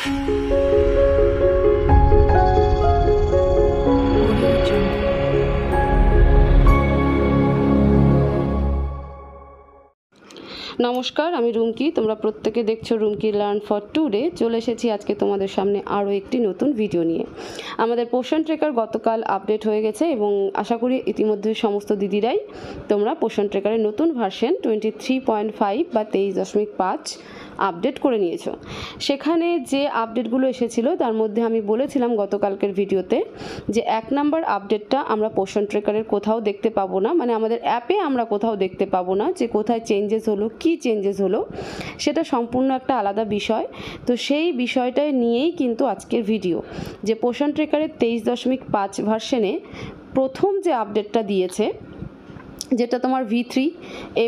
নমস্কার, আমি রুমকি। তোমরা প্রত্যেকে দেখছো রুমকি লার্ন ফর টুডে। চলে এসেছি আজকে তোমাদের সামনে আরও একটি নতুন ভিডিও নিয়ে। আমাদের পোষণ ট্রেকার গতকাল আপডেট হয়ে গেছে এবং আশা করি ইতিমধ্যে সমস্ত দিদিরাই তোমরা পোষণ ট্রেকারের নতুন ভার্সন 23.5 বা 23.5 আপডেট করে নিয়েছো। সেখানে যে আপডেটগুলো এসেছিলো তার মধ্যে আমি বলেছিলাম গতকালকের ভিডিওতে যে 1 নাম্বার আপডেটটা আমরা পোষণ ট্রেকারের কোথাও দেখতে পাবো না, মানে আমাদের অ্যাপে আমরা কোথাও দেখতে পাবো না যে কোথায় চেঞ্জেস হলো, কি চেঞ্জেস হলো, সেটা সম্পূর্ণ একটা আলাদা বিষয়। তো সেই বিষয়টাই নিয়েই কিন্তু আজকের ভিডিও, যে পোষণ ট্রেকারের 23.5 ভার্সনে প্রথম যে আপডেটটা দিয়েছে, যেটা তোমার V3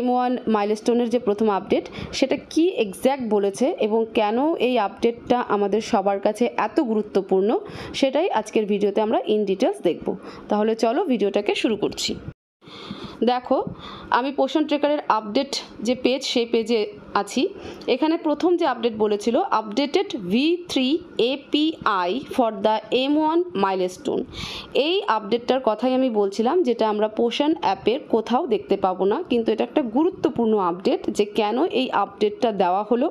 M1 মাইলস্টোনের যে প্রথম আপডেট, সেটা কি এক্স্যাক্ট বলেছে এবং কেন এই আপডেটটা আমাদের সবার কাছে এত গুরুত্বপূর্ণ, সেটাই আজকের ভিডিওতে আমরা ইন ডিটেলস দেখব। তাহলে চলো ভিডিওটাকে শুরু করছি। দেখো, আমি পোষণ ট্রেকারের আপডেট যে পেজ, সেই পেজে আছি। এখানে প্রথম যে আপডেট বলেছিল, updated V3 API for the M1 milestone. এই আপডেটটার কথাই আমি বলছিলাম, যেটা আমরা পোষণ অ্যাপের কোথাও দেখতে পাবো না, কিন্তু এটা একটা গুরুত্বপূর্ণ আপডেট। যে কেন এই আপডেটটা দেওয়া হলো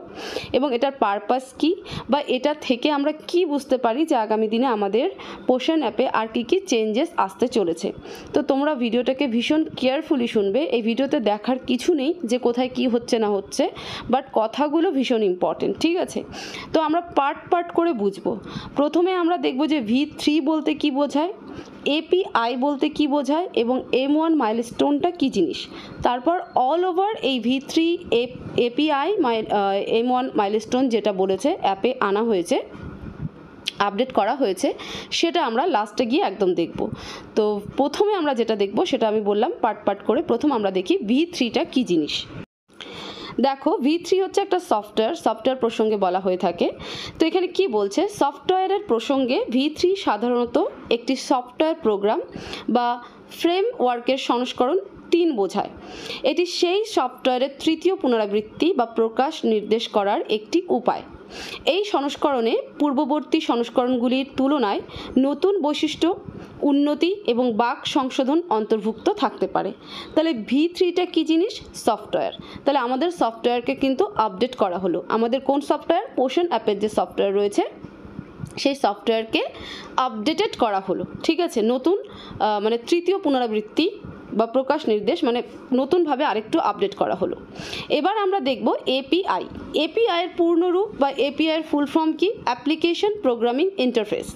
এবং এটার পারপাস কি, বা এটা থেকে আমরা কি বুঝতে পারি যে আগামী দিনে আমাদের পোষণ অ্যাপে আর কি কি চেঞ্জেস আসতে চলেছে। তো তোমরা ভিডিওটাকে ভীষণ কেয়ারফুলি শুনবে। এই ভিডিওতে দেখার কিছু নেই যে কোথায় কি হচ্ছে না হচ্ছে, বাট কথাগুলো ভীষণ ইম্পর্টেন্ট, ঠিক আছে? তো আমরা পার্ট পার্ট করে বুঝবো। প্রথমে আমরা দেখব যে V3 বলতে কি বোঝায়, API বলতে কি বোঝায় এবং M1 মাইলস্টোনটা কি জিনিস। তারপর অল ওভার এই V3 API M1 মাইলস্টোন যেটা বলেছে অ্যাপে আনা হয়েছে, আপডেট করা হয়েছে, সেটা আমরা লাস্টে গিয়ে একদম দেখব। তো প্রথমে আমরা যেটা দেখব সেটা আমি বললাম পার্ট পার্ট করে। প্রথম আমরা দেখি V3টা কি জিনিস। দেখো, V3 হচ্ছে একটা সফটওয়্যার প্রসঙ্গে বলা হয়ে থাকে। তো এখানে কি বলছে, সফটওয়্যারের প্রসঙ্গে V3 সাধারণত একটি সফটওয়্যার প্রোগ্রাম বা ফ্রেমওয়ার্কের সংস্করণ 3 বোঝায়। এটি সেই সফটওয়্যারের তৃতীয় পুনরাবৃত্তি বা প্রকাশ নির্দেশ করার একটি উপায়। এই সংস্করণে পূর্ববর্তী সংস্করণগুলির তুলনায় নতুন বৈশিষ্ট্য, উন্নতি এবং বাগ সংশোধন অন্তর্ভুক্ত থাকতে পারে। তাহলে V3টা কি জিনিস? সফটওয়্যার। তাহলে আমাদের সফটওয়্যারকে কিন্তু আপডেট করা হলো। আমাদের কোন সফটওয়্যার? পোষণ অ্যাপের যে সফটওয়্যার রয়েছে সেই সফটওয়্যারকে আপডেটেড করা হলো, ঠিক আছে? নতুন মানে তৃতীয় পুনরাবৃত্তি বা প্রকাশ নির্দেশ, মানে নতুনভাবে আরেকটু আপডেট করা হলো। এবার আমরা দেখব API। APIয়ের পূর্ণরূপ বা APIয়ের ফুল ফর্ম কি? Application programming interface.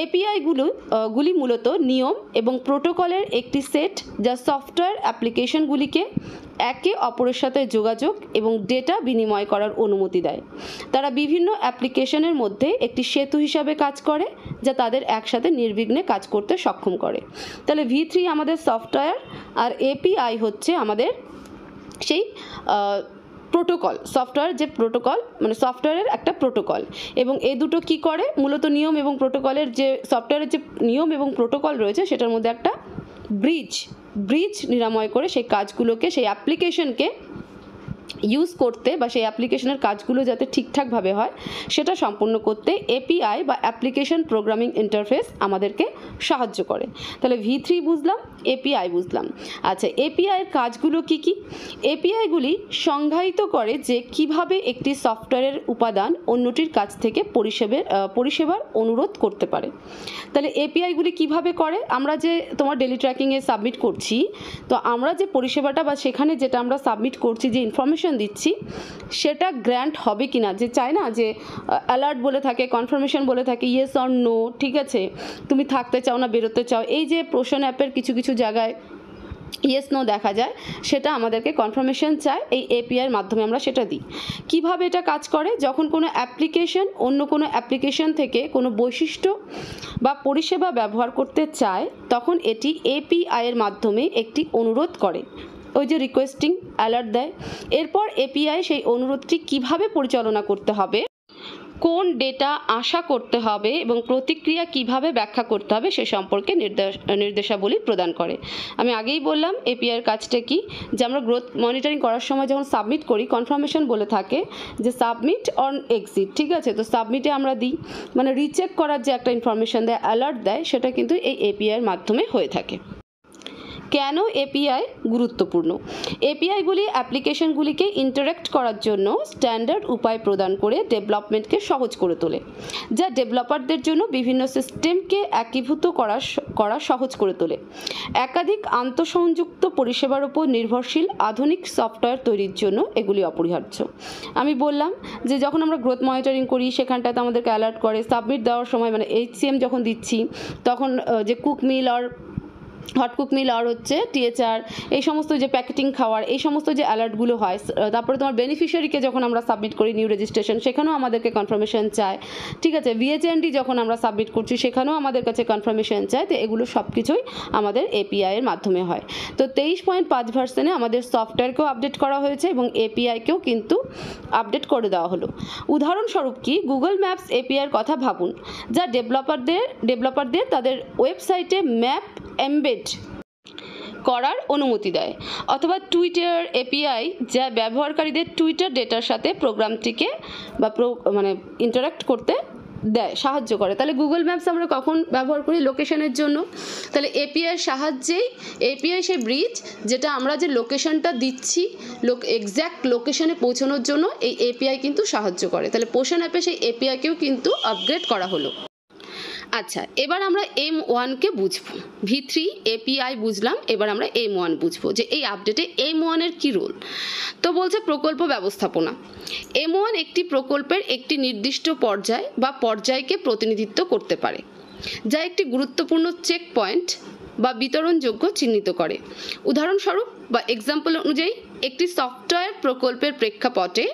APIগুলি মূলত নিয়ম এবং প্রোটোকলের একটি সেট, যা সফটওয়্যার অ্যাপ্লিকেশনগুলিকে একে অপরের সাথে যোগাযোগ এবং ডেটা বিনিময় করার অনুমতি দেয়। তারা বিভিন্ন অ্যাপ্লিকেশনের মধ্যে একটি সেতু হিসাবে কাজ করে, যা তাদের একসাথে নির্বিঘ্নে কাজ করতে সক্ষম করে। তাহলে V3 আমাদের সফটওয়্যার আর API হচ্ছে আমাদের সেই প্রোটোকল, সফটওয়্যার যে প্রোটোকল, মানে সফটওয়্যারের একটা প্রোটোকল। এবং এই দুটো কি করে? মূলত নিয়ম এবং প্রোটোকলের যে সফটওয়্যারের যে নিয়ম এবং প্রোটোকল রয়েছে, সেটার মধ্যে একটা ব্রিজ নিরাময় করে সেই কাজগুলোকে, সেই অ্যাপ্লিকেশনকে ইউজ করতে বা সেই অ্যাপ্লিকেশনের কাজগুলো যাতে ঠিকঠাকভাবে হয়, সেটা সম্পূর্ণ করতে API বা অ্যাপ্লিকেশন প্রোগ্রামিং ইন্টারফেস আমাদেরকে সাহায্য করে। তাহলে V3 বুঝলাম, API বুঝলাম। আচ্ছা, APIয়ের কাজগুলো কি কি? APIগুলি সংজ্ঞায়িত করে যে কিভাবে একটি সফটওয়্যারের উপাদান অন্যটির কাছ থেকে পরিষেবার অনুরোধ করতে পারে। তাহলে APIগুলি কিভাবে করে? আমরা যে তোমার ডেলি ট্র্যাকিংয়ে সাবমিট করছি, তো আমরা যে পরিষেবাটা বা সেখানে যেটা আমরা সাবমিট করছি, যে ইনফরমেশন দিচ্ছি, সেটা গ্র্যান্ট হবে কিনা, যে চায় না যে অ্যালার্ট বলে থাকে, কনফার্মেশন বলে থাকে, ইয়েস অর নো, ঠিক আছে, তুমি থাকতে চাও না বেরোতে চাও, এই যে পোষণ অ্যাপের কিছু কিছু জায়গায় ইয়েস নো দেখা যায়, সেটা আমাদেরকে কনফার্মেশন চায়, এই APIয়ের মাধ্যমে আমরা সেটা দিই। কিভাবে এটা কাজ করে? যখন কোনো অ্যাপ্লিকেশন অন্য কোনো অ্যাপ্লিকেশন থেকে কোনো বৈশিষ্ট্য বা পরিষেবা ব্যবহার করতে চায়, তখন এটি APIয়ের মাধ্যমে একটি অনুরোধ করে, ওই যে রিকোয়েস্টিং অ্যালার্ট দেয়। এরপর API সেই অনুরোধটি কিভাবে পরিচালনা করতে হবে কোন ডেটা আশা করতে হবে এবং প্রতিক্রিয়া কিভাবে ব্যাখ্যা করতে হবে সে সম্পর্কে নির্দেশাবলী প্রদান করে। আমি আগেই বললাম এপিআই এর কাজটা কি, যে আমরা গ্রোথ মনিটরিং করার সময় যখন সাবমিট করি কনফার্মেশন বলে থাকে যে সাবমিট অন এক্সিট, ঠিক আছে। তো সাবমিটে আমরা দিই, মানে রিচেক করার যে একটা ইনফরমেশন দেয়, অ্যালার্ট দেয়, সেটা কিন্তু এই এপিআই এর মাধ্যমে হয়ে থাকে। কেন এপিআই গুরুত্বপূর্ণ? এপিআইগুলি অ্যাপ্লিকেশনগুলিকে ইন্টারেক্ট করার জন্য স্ট্যান্ডার্ড উপায় প্রদান করে ডেভেলপমেন্টকে সহজ করে তোলে, যা ডেভেলপারদের জন্য বিভিন্ন সিস্টেমকে একীভূত করা সহজ করে তোলে। একাধিক আন্তঃসংযুক্ত পরিষেবার উপর নির্ভরশীল আধুনিক সফটওয়্যার তৈরির জন্য এগুলি অপরিহার্য। আমি বললাম যে যখন আমরা গ্রোথ মনিটরিং করি সেখানটাতে আমাদেরকে অ্যালার্ট করে, সাবমিট দেওয়ার সময় মানে এইচসিএম যখন দিচ্ছি তখন যে কুক মিল আর হট কুক মিল আর হচ্ছে টিএচআর, এই সমস্ত যে প্যাকেটিং খাওয়ার, এই সমস্ত যে অ্যালার্টগুলো হয়। তারপরে তোমার বেনিফিশিয়ারিকে যখন আমরা সাবমিট করি নিউ রেজিস্ট্রেশন, সেখানেও আমাদেরকে কনফার্মেশন চায়, ঠিক আছে। ভিএচএনডি যখন আমরা সাবমিট করছি সেখানেও আমাদের কাছে কনফার্মেশন চায়। তো এগুলো সব কিছুই আমাদের এপিআই এর মাধ্যমে হয়। তো 23.5 ভার্সনে আমাদের সফটওয়্যারকেও আপডেট করা হয়েছে এবং এপিআইকেও কিন্তু আপডেট করে দেওয়া হলো। উদাহরণস্বরূপ কি, গুগল ম্যাপস এপিআইয়ের কথা ভাবুন, যা ডেভেলপারদের তাদের ওয়েবসাইটে ম্যাপ এমবেড করার অনুমতি দেয়, অথবা টুইটার এপিআই যা ব্যবহারকারীদের টুইটার ডেটার সাথে প্রোগ্রামটিকে বা ইন্টারাক্ট করতে দেয়, সাহায্য করে। তাহলে গুগল ম্যাপস আমরা কখন ব্যবহার করি? লোকেশনের জন্য। তাহলে এপিআইয়ের সাহায্যেই, এপিআই সেই ব্রিজ যেটা আমরা যে লোকেশনটা দিচ্ছি এক্স্যাক্ট লোকেশনে পৌঁছানোর জন্য এই এপিআই কিন্তু সাহায্য করে। তাহলে পোষণ অ্যাপে সেই এপিআইকেও কিন্তু আপগ্রেড করা হলো। আচ্ছা, এবার আমরা M1কে বুঝবো। V3 এপিআই বুঝলাম, এবার আমরা M1 বুঝবো যে এই আপডেটে M1 এর কী রোল। তো বলছে প্রকল্প ব্যবস্থাপনা। M1 একটি প্রকল্পের একটি নির্দিষ্ট পর্যায় বা পর্যায়কে প্রতিনিধিত্ব করতে পারে, যা একটি গুরুত্বপূর্ণ চেক পয়েন্ট বা বিতরণযোগ্য চিহ্নিত করে। উদাহরণস্বরূপ বা এক্সাম্পল অনুযায়ী, একটি সফটওয়্যার প্রকল্পের প্রেক্ষাপটে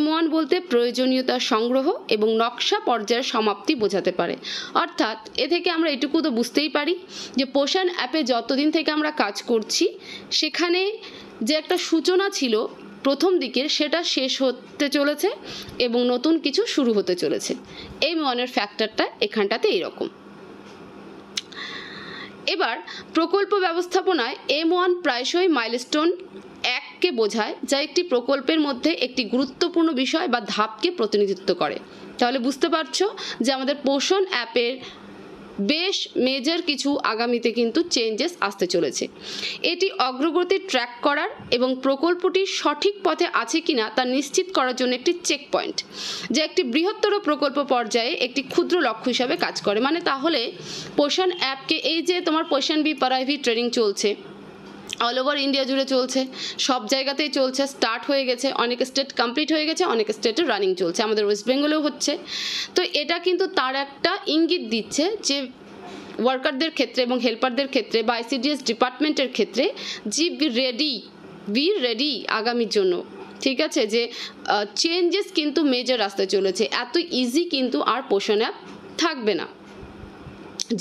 M1 বলতে প্রয়োজনীয়তা সংগ্রহ এবং নকশা পর্যায়ের সমাপ্তি বোঝাতে পারে। অর্থাৎ এ থেকে আমরা এটুকু তো বুঝতেই পারি যে পোষণ অ্যাপে যতদিন থেকে আমরা কাজ করছি সেখানে যে একটা সূচনা ছিল প্রথম দিকের, সেটা শেষ হতে চলেছে এবং নতুন কিছু শুরু হতে চলেছে। M1 এর ফ্যাক্টরটা এখানটাতে এইরকম। এবার প্রকল্প ব্যবস্থাপনায় M1 প্রায়শই মাইলস্টোন 1কে বোঝায়, যা একটি প্রকল্পের মধ্যে একটি গুরুত্বপূর্ণ বিষয় বা ধাপকে প্রতিনিধিত্ব করে। তাহলে বুঝতে পারছো যে আমাদের পোষণ অ্যাপের বেশ মেজর কিছু আগামীতে কিন্তু চেঞ্জেস আসতে চলেছে। এটি অগ্রগতি ট্র্যাক করার এবং প্রকল্পটি সঠিক পথে আছে কিনা তা নিশ্চিত করার জন্য একটি চেক পয়েন্ট, যা একটি বৃহত্তর প্রকল্প পর্যায়ে একটি ক্ষুদ্র লক্ষ্য হিসাবে কাজ করে। মানে তাহলে পোষণ অ্যাপকে, এই যে তোমার পোষণ বি প্রাইভেট ট্রেনিং চলছে, অল ওভার ইন্ডিয়া জুড়ে চলছে, সব জায়গাতেই চলছে, স্টার্ট হয়ে গেছে, অনেক স্টেট কমপ্লিট হয়ে গেছে, অনেক স্টেটে রানিং চলছে, আমাদের ওয়েস্ট বেঙ্গলেও হচ্ছে। তো এটা কিন্তু তার একটা ইঙ্গিত দিচ্ছে যে ওয়ার্কারদের ক্ষেত্রে এবং হেল্পারদের ক্ষেত্রে বা আইসিডিএস ডিপার্টমেন্টের ক্ষেত্রে জি বি রেডি আগামীর জন্য, ঠিক আছে, যে চেঞ্জেস কিন্তু মেজর আসতে চলেছে। এত ইজি কিন্তু আর পোষণ অ্যাপ থাকবে না,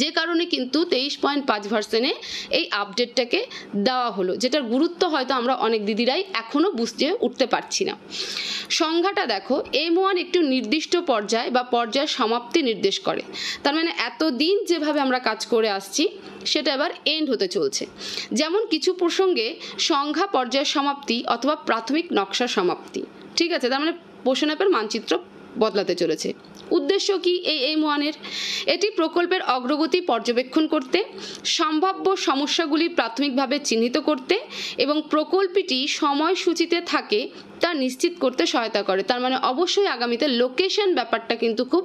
যে কারণে কিন্তু 23.5 ভার্সনে এই আপডেটটাকে দেওয়া হলো, যেটার গুরুত্ব হয়তো আমরা অনেক দিদিরাই এখনও বুঝতে উঠতে পারছি না। সংজ্ঞাটা দেখো, M1 একটি নির্দিষ্ট পর্যায় বা পর্যায়ের সমাপ্তি নির্দেশ করে। তার মানে এতদিন যেভাবে আমরা কাজ করে আসছি সেটা এবার এন্ড হতে চলছে। যেমন কিছু প্রসঙ্গে সংজ্ঞা পর্যায়ের সমাপ্তি অথবা প্রাথমিক নকশার সমাপ্তি, ঠিক আছে। তার মানে পোষণ অ্যাপের মানচিত্র বদলাতে চলেছে। উদ্দেশ্য কি এই M1 এর? এটি প্রকল্পের অগ্রগতি পর্যবেক্ষণ করতে, সম্ভাব্য সমস্যাগুলি প্রাথমিকভাবে চিহ্নিত করতে এবং প্রকল্পটি সময়সূচিতে থাকে তা নিশ্চিত করতে সহায়তা করে। তার মানে অবশ্যই আগামীতে লোকেশন ব্যাপারটা কিন্তু খুব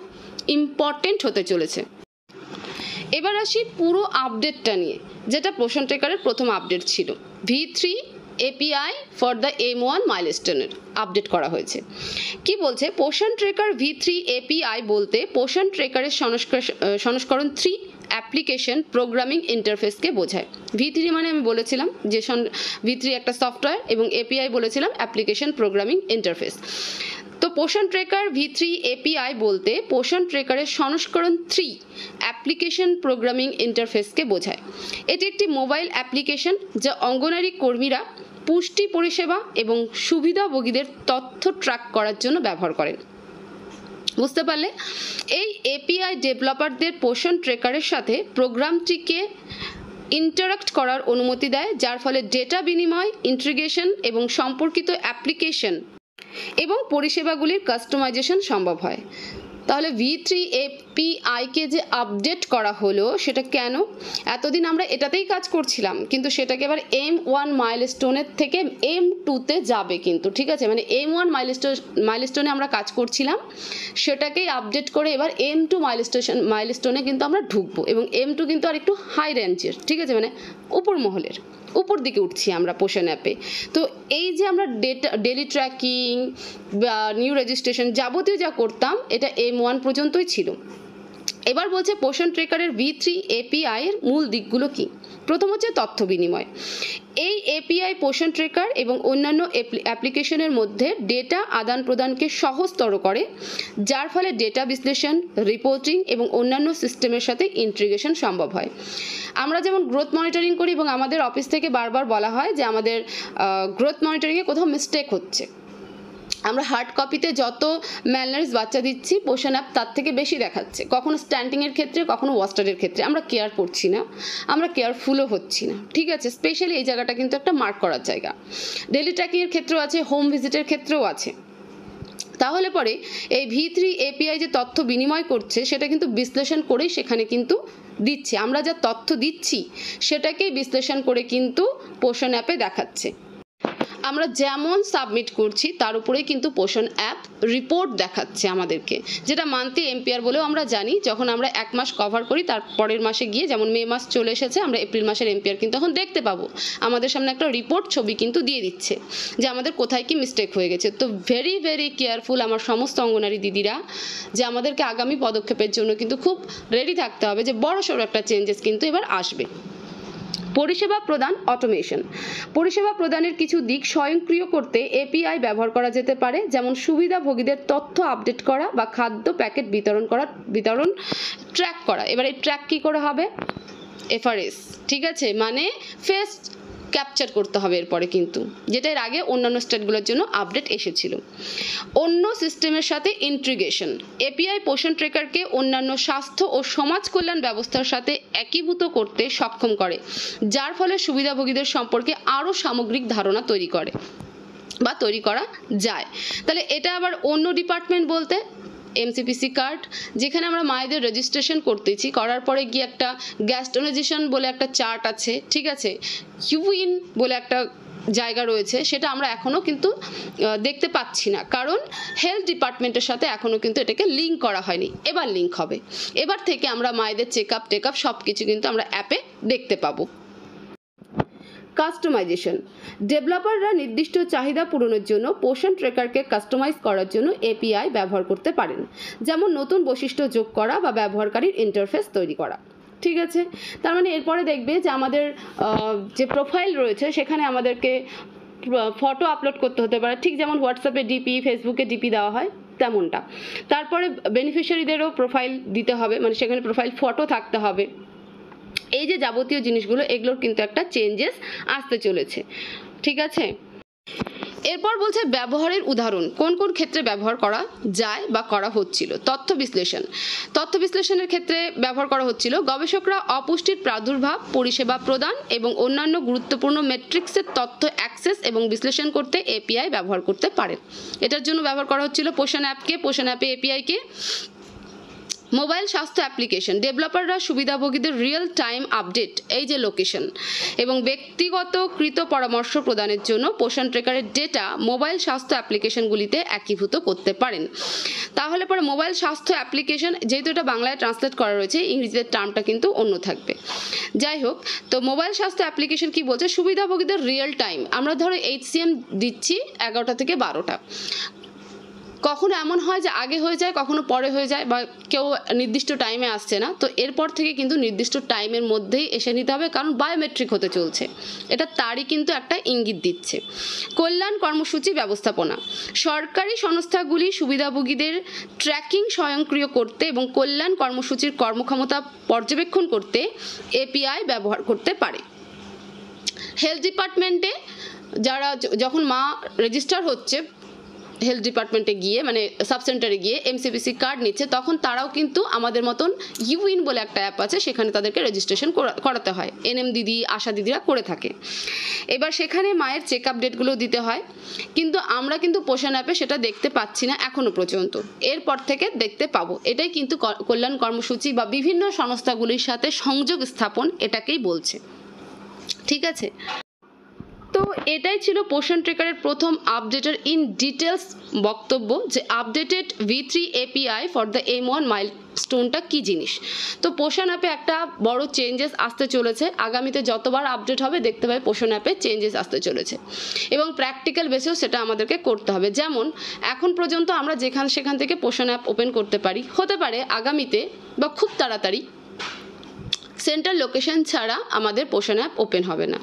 ইম্পর্টেন্ট হতে চলেছে। এবার আসি পুরো আপডেটটা নিয়ে, যেটা পোষণ ট্রেকারের প্রথম আপডেট ছিল। V3 API for the M1 মাইলস্টোনের আপডেট করা হয়েছে। কি বলছে? পোষণ ট্রেকার V3 এপিআই বলতে পোষণ ট্রেকারের সংস্করণ 3 অ্যাপ্লিকেশন প্রোগ্রামিং ইন্টারফেসকে বোঝায়। V3 মানে আমি বলেছিলাম যে V3 একটা সফটওয়্যার এবং এপিআই বলেছিলাম অ্যাপ্লিকেশন প্রোগ্রামিং ইন্টারফেস। তো পোষণ ট্রেকার V3 এপিআই বলতে পোষণ ট্রেকারের সংস্করণ 3 অ্যাপ্লিকেশন প্রোগ্রামিং ইন্টারফেসকে বোঝায়। এটি একটি মোবাইল অ্যাপ্লিকেশন যা অঙ্গনারী কর্মীরা পুষ্টি পরিষেবা এবং সুবিধাভোগীদের তথ্য ট্র্যাক করার জন্য ব্যবহার করেন। বুঝতে পারলে? এই এপিআই ডেভেলপারদের পোষণ ট্রেকারের সাথে প্রোগ্রামটিকে ইন্টারাক্ট করার অনুমতি দেয়, যার ফলে ডেটা বিনিময়, ইন্টিগ্রেশন এবং সম্পর্কিত অ্যাপ্লিকেশন এবং পরিষেবাগুলির কাস্টমাইজেশন সম্ভব হয়। তাহলে V3 API-কে যে আপডেট করা হলো সেটা কেন? এতদিন আমরা এটাতেই কাজ করছিলাম, কিন্তু সেটাকে এবার M1 মাইলস্টোনের থেকে M2-তে যাবে কিন্তু, ঠিক আছে? মানে M1 মাইলস্টোনে আমরা কাজ করছিলাম, সেটাকেই আপডেট করে এবার M2 মাইলস্টোনে কিন্তু আমরা ঢুকবো, এবং M2 কিন্তু আর একটু হাই রেঞ্জের, ঠিক আছে? মানে উপর মহলের, উপর দিকে উঠছি আমরা পোষণ অ্যাপে। তো এই যে আমরা ডেলি ট্র্যাকিং বা নিউ রেজিস্ট্রেশন যাবতীয় যা করতাম, এটা M1 পর্যন্তই ছিল। এবার বলছে পোষণ ট্রেকারের V3 API এর মূল দিকগুলো কি? প্রথম হচ্ছে তথ্য বিনিময়। এই এপিআই পোষণ ট্রেকার এবং অন্যান্য অ্যাপ্লিকেশনের মধ্যে ডেটা আদান প্রদানকে সহজতর করে, যার ফলে ডেটা বিশ্লেষণ, রিপোর্টিং এবং অন্যান্য সিস্টেমের সাথে ইন্টিগ্রেশন সম্ভব হয়। আমরা যেমন গ্রোথ মনিটরিং করি এবং আমাদের অফিস থেকে বারবার বলা হয় যে আমাদের গ্রোথ মনিটরিংয়ে কোথাও মিস্টেক হচ্ছে। আমরা হার্ড কপিতে যত ম্যালনারিজ বাচ্চা দিচ্ছি, পোষণ অ্যাপ তার থেকে বেশি দেখাচ্ছে, কখনো স্ট্যান্টিংয়ের ক্ষেত্রে, কখনো ওয়াস্টারের ক্ষেত্রে। আমরা কেয়ার করছি না, আমরা কেয়ারফুলও হচ্ছি না, ঠিক আছে? স্পেশালি এই জায়গাটা কিন্তু একটা মার্ক করার জায়গা। ডেলি ট্র্যাকিংয়ের ক্ষেত্রেও আছে, হোম ভিজিটের ক্ষেত্রেও আছে। তাহলে পরে এই V3 API যে তথ্য বিনিময় করছে সেটা কিন্তু বিশ্লেষণ করেই সেখানে কিন্তু দিচ্ছে। আমরা যা তথ্য দিচ্ছি সেটাকেই বিশ্লেষণ করে কিন্তু পোষণ অ্যাপে দেখাচ্ছে। আমরা যেমন সাবমিট করছি তার উপরেই কিন্তু পোষণ অ্যাপ রিপোর্ট দেখাচ্ছে আমাদেরকে, যেটা মান্থলি এমপিআর বলেও আমরা জানি। যখন আমরা এক মাস কভার করি তার পরের মাসে গিয়ে, যেমন মে মাস চলে এসেছে, আমরা এপ্রিল মাসের এমপিআর কিন্তু এখন দেখতে পাবো। আমাদের সামনে একটা রিপোর্ট ছবি কিন্তু দিয়ে দিচ্ছে যে আমাদের কোথায় কি মিস্টেক হয়ে গেছে। তো ভেরি ভেরি কেয়ারফুল আমার সমস্ত অঙ্গনারী দিদিরা, যে আমাদেরকে আগামী পদক্ষেপের জন্য কিন্তু খুব রেডি থাকতে হবে, যে বড় সড়ো একটা চেঞ্জেস কিন্তু এবার আসবে। পরিষেবা প্রদান অটোমেশন। পরিষেবা প্রদানের কিছু দিক স্বয়ংক্রিয় করতে এপিআই ব্যবহার করা যেতে পারে, যেমন সুবিধাভোগীদের তথ্য আপডেট করা বা খাদ্য প্যাকেট বিতরণ ট্র্যাক করা। এবার এই ট্র্যাক কী করে হবে? FRS, ঠিক আছে? মানে ফেস ক্যাপচার করতে হবে এরপরে কিন্তু, যেটা এর আগে অন্যান্য স্টেটগুলোর জন্য আপডেট এসেছিল। অন্য সিস্টেমের সাথে ইন্টিগ্রেশন। এপিআই পোষণ ট্রেকারকে অন্যান্য স্বাস্থ্য ও সমাজ কল্যাণ ব্যবস্থার সাথে একীভূত করতে সক্ষম করে, যার ফলে সুবিধাভোগীদের সম্পর্কে আরও সামগ্রিক ধারণা তৈরি করা যায়। তাহলে এটা আবার অন্য ডিপার্টমেন্ট বলতে MCPC কার্ড, যেখানে আমরা মায়েদের রেজিস্ট্রেশন করতেছি, করার পরে গিয়ে একটা গ্যাস্ট্রোনাইজেশন বলে একটা চার্ট আছে, ঠিক আছে? কিউইন বলে একটা জায়গা রয়েছে, সেটা আমরা এখনও কিন্তু দেখতে পাচ্ছি না, কারণ হেলথ ডিপার্টমেন্টের সাথে এখনও কিন্তু এটাকে লিঙ্ক করা হয়নি। এবার লিঙ্ক হবে। এবার থেকে আমরা মায়েদের চেক আপ সব কিছু কিন্তু আমরা অ্যাপে দেখতে পাবো। কাস্টমাইজেশন। ডেভেলপাররা নির্দিষ্ট চাহিদা পূরণের জন্য পোষণ ট্রেকারকে কাস্টমাইজ করার জন্য এপিআই ব্যবহার করতে পারেন, যেমন নতুন বৈশিষ্ট্য যোগ করা বা ব্যবহারকারীর ইন্টারফেস তৈরি করা, ঠিক আছে? তার মানে এরপরে দেখবে যে আমাদের যে প্রোফাইল রয়েছে সেখানে আমাদেরকে ফটো আপলোড করতে হতে পারে, ঠিক যেমন হোয়াটসঅ্যাপে ডিপি, ফেসবুকে ডিপি দেওয়া হয় তেমনটা। তারপরে বেনিফিশিয়ারিদেরও প্রোফাইল দিতে হবে, মানে সেখানে প্রোফাইল ফটো থাকতে হবে। এই যে যাবতীয় জিনিসগুলো, এগুলোর কিন্তু একটা চেঞ্জেস আসতে চলেছে, ঠিক আছে? এরপর বলছে ব্যবহারের উদাহরণ, কোন কোন ক্ষেত্রে ব্যবহার করা যায় বা করা হচ্ছিল। তথ্য বিশ্লেষণের ক্ষেত্রে ব্যবহার করা হচ্ছিল। গবেষকরা অপুষ্টির প্রাদুর্ভাব, পরিষেবা প্রদান এবং অন্যান্য গুরুত্বপূর্ণ মেট্রিক্সের তথ্য অ্যাক্সেস এবং বিশ্লেষণ করতে এপিআই ব্যবহার করতে পারে। এটার জন্য ব্যবহার করা হচ্ছিল পোষণ অ্যাপে এপিআইকে। মোবাইল স্বাস্থ্য অ্যাপ্লিকেশন। ডেভেলপাররা সুবিধাভোগীদের রিয়েল টাইম আপডেট, এই যে লোকেশন এবং ব্যক্তিগত কৃত পরামর্শ প্রদানের জন্য পোষণ ট্রেকারের ডেটা মোবাইল স্বাস্থ্য অ্যাপ্লিকেশনগুলিতে একীভূত করতে পারেন। তাহলে পরে মোবাইল স্বাস্থ্য অ্যাপ্লিকেশন, যেহেতু এটা বাংলায় ট্রান্সলেট করা রয়েছে, ইংরেজিতে টার্মটা কিন্তু অন্য থাকবে। যাই হোক, তো মোবাইল স্বাস্থ্য অ্যাপ্লিকেশন কি বলছে? সুবিধাভোগীদের রিয়েল টাইম। আমরা ধরো HCM দিচ্ছি 11টা থেকে 12টা, কখনো এমন হয় যে আগে হয়ে যায়, কখনো পরে হয়ে যায়, বা কেউ নির্দিষ্ট টাইমে আসছে না, তো এরপর থেকে কিন্তু নির্দিষ্ট টাইমের মধ্যেই এসে নিতে হবে, কারণ বায়োমেট্রিক হতে চলছে। এটা তারই কিন্তু একটা ইঙ্গিত দিচ্ছে। কল্যাণ কর্মসূচি ব্যবস্থাপনা। সরকারি সংস্থাগুলি সুবিধাভোগীদের ট্র্যাকিং স্বয়ংক্রিয় করতে এবং কল্যাণ কর্মসূচির কর্মক্ষমতা পর্যবেক্ষণ করতে এপিআই ব্যবহার করতে পারে। হেলথ ডিপার্টমেন্টে যারা, যখন মা রেজিস্টার হচ্ছে হেলথ ডিপার্টমেন্টে গিয়ে মানে সাব সেন্টারে গিয়ে এমসিপিসি কার্ড নিচ্ছে, তখন তারাও কিন্তু আমাদের মতন ইউইন বলে একটা অ্যাপ আছে, সেখানে তাদেরকে রেজিস্ট্রেশন করাতে হয়, এনএম দিদি আশা দিদিরা করে থাকে। এবার সেখানে মায়ের চেক আপ ডেটগুলো দিতে হয়, কিন্তু আমরা কিন্তু পোষণ অ্যাপে সেটা দেখতে পাচ্ছি না এখনো পর্যন্ত। এরপর থেকে দেখতে পাবো। এটাই কিন্তু কল্যাণ কর্মসূচি বা বিভিন্ন সংস্থাগুলির সাথে সংযোগ স্থাপন এটাকেই বলছে। ঠিক আছে, তো এটাই ছিল পোষণ ট্রেকারের প্রথম আপডেটের ইন ডিটেলস বক্তব্য, যে updated V3 API for the M1 মাইলস্টোনটা কী জিনিস। তো পোষণ অ্যাপে একটা বড় চেঞ্জেস আসতে চলেছে, আগামীতে যতবার আপডেট হবে দেখতে পাবে পোষণ অ্যাপে চেঞ্জেস আসতে চলেছে, এবং প্র্যাকটিক্যাল বেসেও সেটা আমাদেরকে করতে হবে। যেমন এখন পর্যন্ত আমরা সেখান থেকে পোষণ অ্যাপ ওপেন করতে পারি, হতে পারে আগামীতে বা খুব তাড়াতাড়ি সেন্টার লোকেশন ছাড়া আমাদের পোষণ অ্যাপ ওপেন হবে না।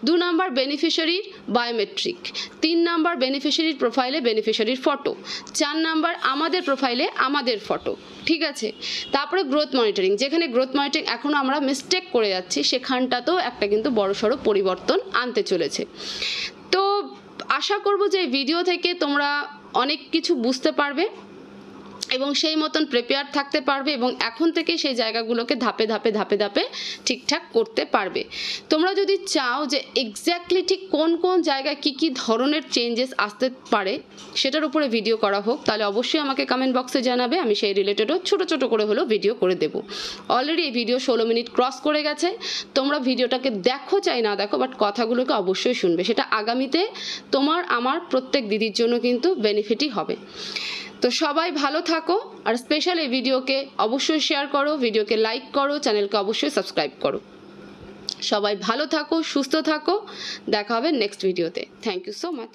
2 নাম্বার বেনিফিশিয়ারির বায়োমেট্রিক, 3 নাম্বার বেনিফিশিয়ারির প্রোফাইলে বেনিফিশিয়ারির ফটো, 4 নাম্বার আমাদের প্রোফাইলে আমাদের ফটো। ঠিক আছে, তারপরে গ্রোথ মনিটরিং, যেখানে গ্রোথ মনিটরিং এখনও আমরা মিস্টেক করে যাচ্ছি, সেখানটাতেও একটা কিন্তু বড়সড় পরিবর্তন আনতে চলেছে। তো আশা করব যে এই ভিডিও থেকে তোমরা অনেক কিছু বুঝতে পারবে এবং সেই মতন প্রিপেয়ার থাকতে পারবে, এবং এখন থেকে সেই জায়গাগুলোকে ধাপে ধাপে ধাপে ধাপে ঠিকঠাক করতে পারবে। তোমরা যদি চাও যে এক্স্যাক্টলি ঠিক কোন কোন জায়গায় কী কী ধরনের চেঞ্জেস আসতে পারে সেটার উপরে ভিডিও করা হোক, তাহলে অবশ্যই আমাকে কমেন্ট বক্সে জানাবে, আমি সেই রিলেটেডও ছোটো ছোটো করে হলেও ভিডিও করে দেব। অলরেডি এই ভিডিও 16 মিনিট ক্রস করে গেছে, তোমরা ভিডিওটাকে দেখো চাই না দেখো, বাট কথাগুলোকে অবশ্যই শুনবে, সেটা আগামীতে তোমার আমার প্রত্যেক দিদির জন্য কিন্তু বেনিফিটই হবে। তো সবাই ভালো থাকো, আর স্পেশাল এই ভিডিওকে অবশ্যই শেয়ার করো, ভিডিওকে লাইক করো, চ্যানেলকে অবশ্যই সাবস্ক্রাইব করো। সবাই ভালো থাকো, সুস্থ থাকো, দেখা হবে নেক্সট ভিডিওতে। Thank you so much.